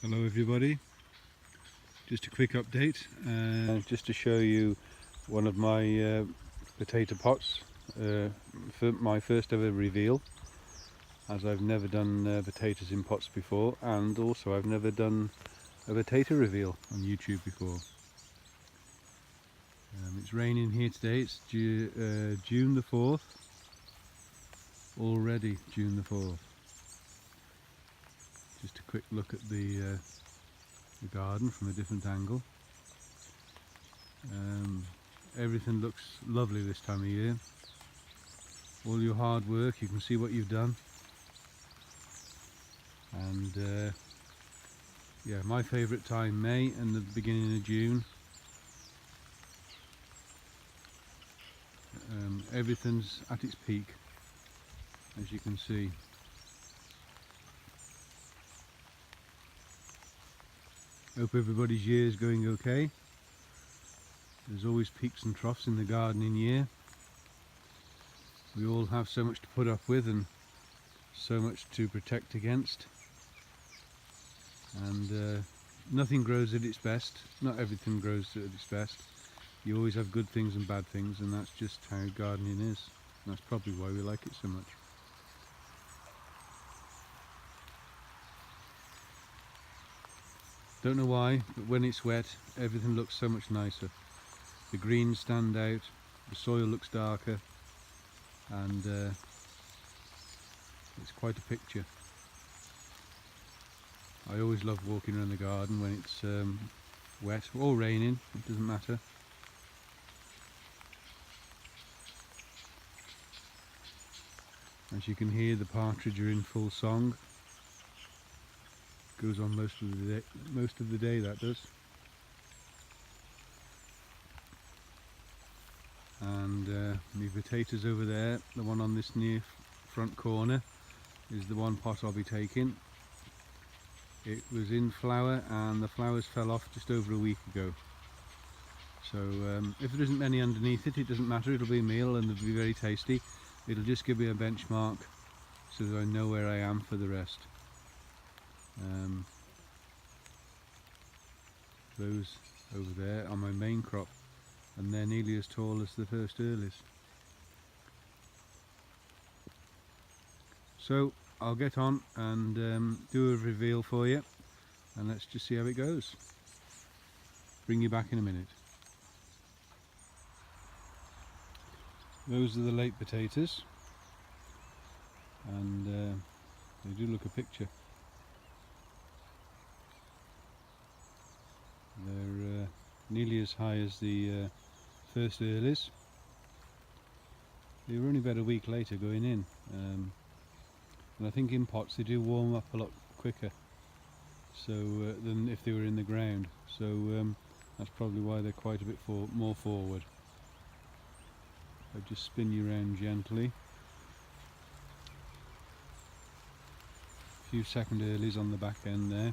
Hello everybody, just a quick update just to show you one of my potato pots for my first ever reveal, as I've never done potatoes in pots before, and also I've never done a potato reveal on YouTube before. It's raining here today. It's June the 4th, already June the 4th. Just a quick look at the garden from a different angle. Everything looks lovely this time of year. All your hard work, you can see what you've done. And yeah, my favourite time, May and the beginning of June. Everything's at its peak, as you can see. Hope everybody's year is going okay. There's always peaks and troughs in the gardening year. We all have so much to put up with and so much to protect against. And nothing grows at its best. Not everything grows at its best. You always have good things and bad things, and that's just how gardening is. And that's probably why we like it so much. Don't know why, but when it's wet, everything looks so much nicer. The greens stand out, the soil looks darker, and it's quite a picture. I always love walking around the garden when it's wet or raining, it doesn't matter. As you can hear, the partridge are in full song. Goes on most of the day, that does. And my potatoes over there, the one on this near front corner, is the one pot I'll be taking. It was in flower and the flowers fell off just over a week ago. So if there isn't many underneath it, it doesn't matter, it'll be a meal and it'll be very tasty. It'll just give me a benchmark so that I know where I am for the rest. Those over there are my main crop, and they're nearly as tall as the first earlies. So I'll get on and do a reveal for you, and let's just see how it goes. Bring you back in a minute. Those are the late potatoes, and they do look a picture. They're nearly as high as the first earlies. They were only about a week later going in, and I think in pots they do warm up a lot quicker than if they were in the ground, so that's probably why they're quite a bit more forward. I just spin you around gently. A few second earlies on the back end there.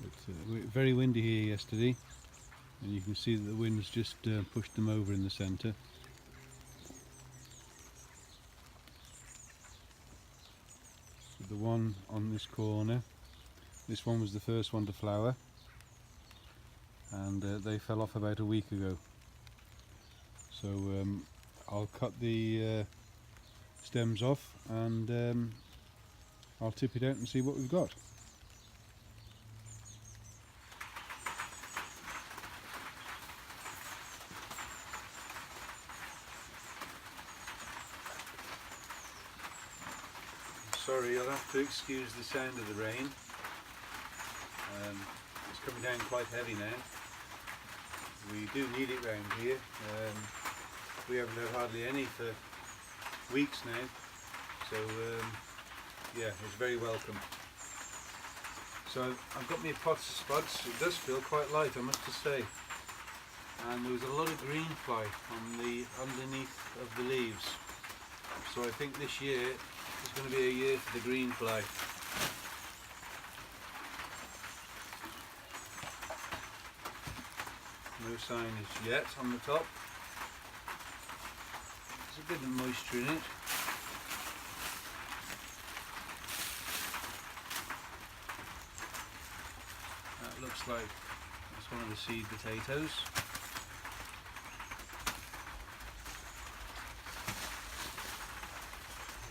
It's very windy here yesterday, and you can see that the wind's just pushed them over in the centre. So the one on this corner, this one was the first one to flower, and they fell off about a week ago. So I'll cut the stems off and I'll tip it out and see what we've got. Sorry, you'll have to excuse the sound of the rain. It's coming down quite heavy now. We do need it round here. We haven't had hardly any for weeks now, so yeah, it's very welcome. So I've got my pots of spuds. It does feel quite light, I must just say. And there was a lot of green fly on the underneath of the leaves. So I think this year is going to be a year for the green fly. No signage yet on the top. There's a bit of moisture in it. looks like that's one of the seed potatoes.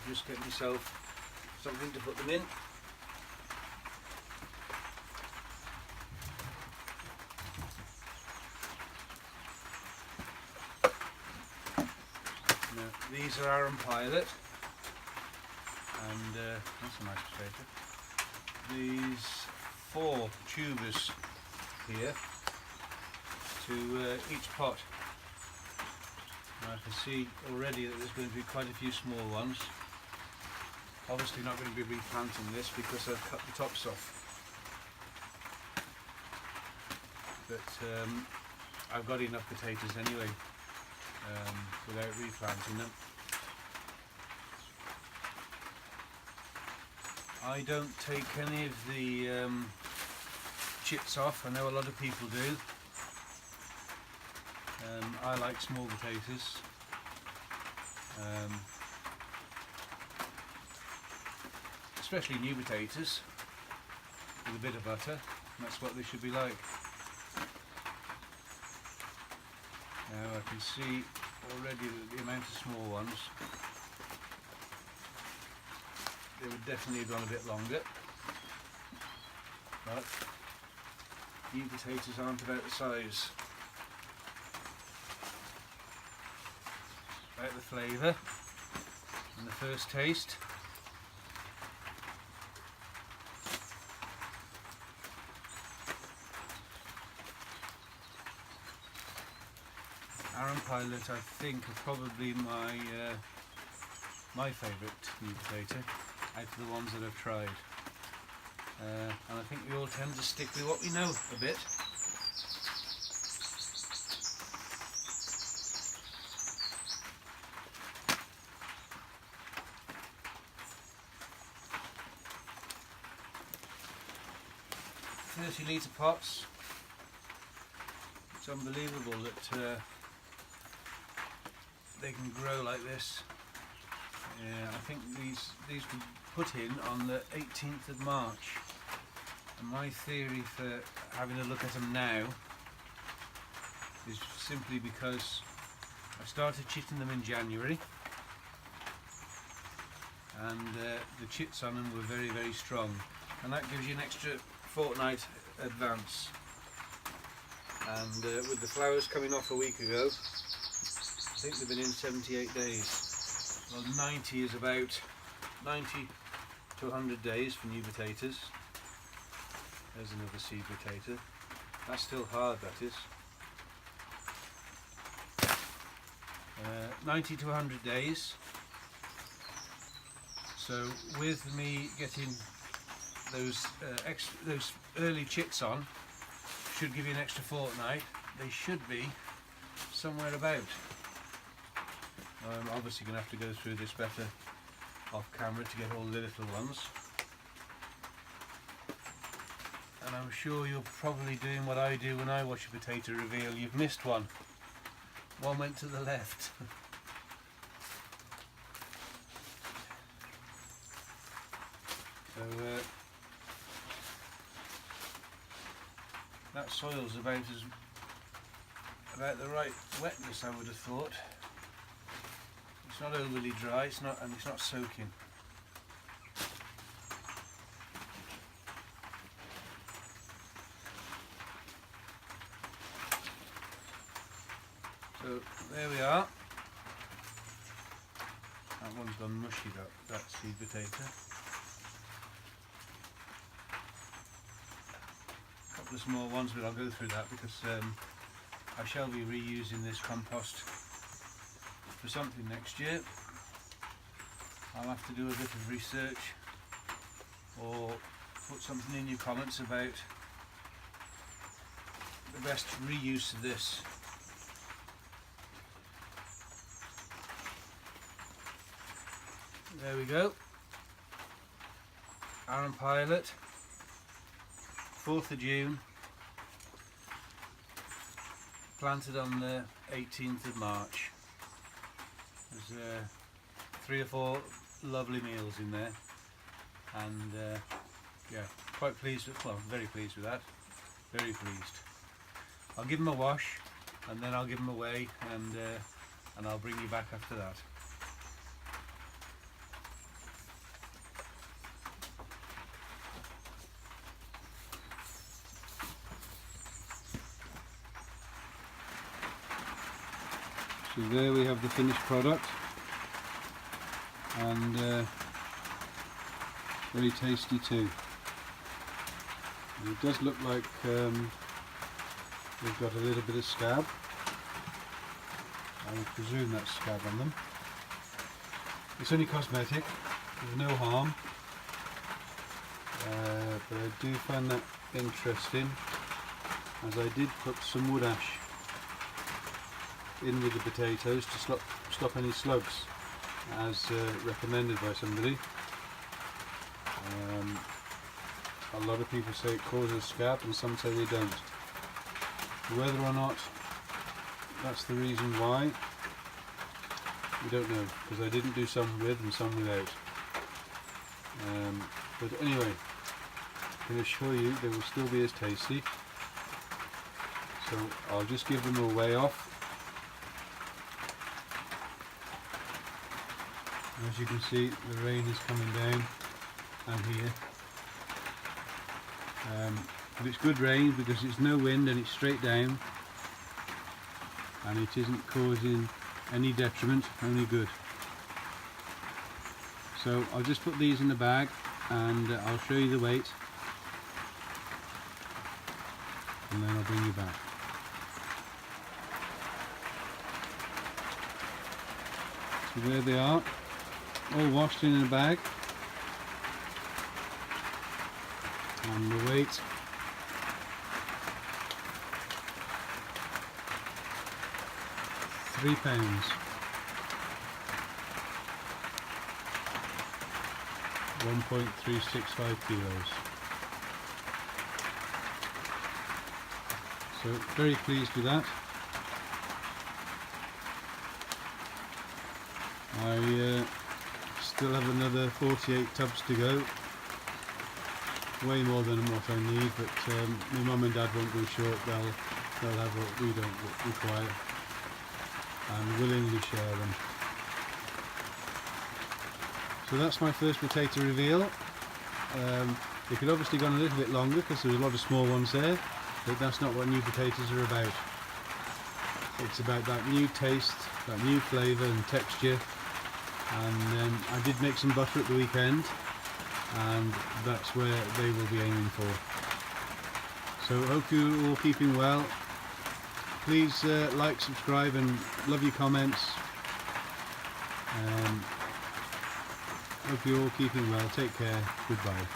I'll just get myself something to put them in. Now, these are Arran Pilot, and that's a nice potato. These 4 tubers here to each pot. Now I can see already that there's going to be quite a few small ones. Obviously not going to be replanting this because I've cut the tops off. But I've got enough potatoes anyway without replanting them. I don't take any of the chits off. I know a lot of people do. I like small potatoes. Especially new potatoes with a bit of butter, and that's what they should be like. Now I can see already that the amount of small ones, they would definitely have gone a bit longer, but new potatoes aren't about the size, about the flavour and the first taste. Arran Pilot, I think, are probably my favourite new potato out of the ones that I've tried, and I think we all tend to stick with what we know a bit. .30 litre pots. It's unbelievable that they can grow like this. Yeah, I think these were put in on the 18th of March, and my theory for having a look at them now is simply because I started chitting them in January, and the chits on them were very, very strong, and that gives you an extra fortnight advance. And with the flowers coming off a week ago, I think they've been in 78 days. Well, 90 is about 90 to 100 days for new potatoes. There's another seed potato. That's still hard, that is. 90 to 100 days. So with me getting those early chits on, should give you an extra fortnight. They should be somewhere about. I'm obviously going to have to go through this better off camera to get all the little ones, and I'm sure you're probably doing what I do when I watch a potato reveal. You've missed one. One went to the left. So that soil's about the right wetness, I would have thought. It's not overly dry, it's not soaking. So there we are. That one's gone mushy, that seed potato. A couple of small ones, but I'll go through that because I shall be reusing this compost for something next year. I'll have to do a bit of research or put something in your comments about the best reuse of this. There we go. Arran Pilot, 4th of June, planted on the 18th of March. There's 3 or 4 lovely meals in there, and yeah, quite pleased with, well, very pleased with that. very pleased. I'll give them a wash and then I'll give them away, and I'll bring you back after that. So there we have the finished product, and very tasty too. And it does look like they've got a little bit of scab. I would presume that's scab on them. It's only cosmetic, there's no harm, but I do find that interesting, as I did put some wood ash in with the potatoes to stop any slugs, as recommended by somebody. A lot of people say it causes scab and some say they don't. Whether or not that's the reason why, we don't know, because I didn't do some with and some without. But anyway, I can assure you they will still be as tasty. So I'll just give them a weigh off. As you can see, the rain is coming down and here. But it's good rain because it's no wind and it's straight down, and it isn't causing any detriment, only good. So I'll just put these in the bag and I'll show you the weight, and then I'll bring you back. So there they are, all washed in a bag, and the weight £3, 1.365 kilos. So very pleased with that. I still have another 48 tubs to go, way more than what I need, but my mum and dad won't go short. They'll have what we don't require and willingly share them. So that's my first potato reveal. It could obviously gone a little bit longer because there was a lot of small ones there, but that's not what new potatoes are about. It's about that new taste, that new flavour and texture. And I did make some butter at the weekend, and that's where they will be aiming for. So hope you're all keeping well. Please like, subscribe, and love your comments. Hope you're all keeping well. Take care. Goodbye.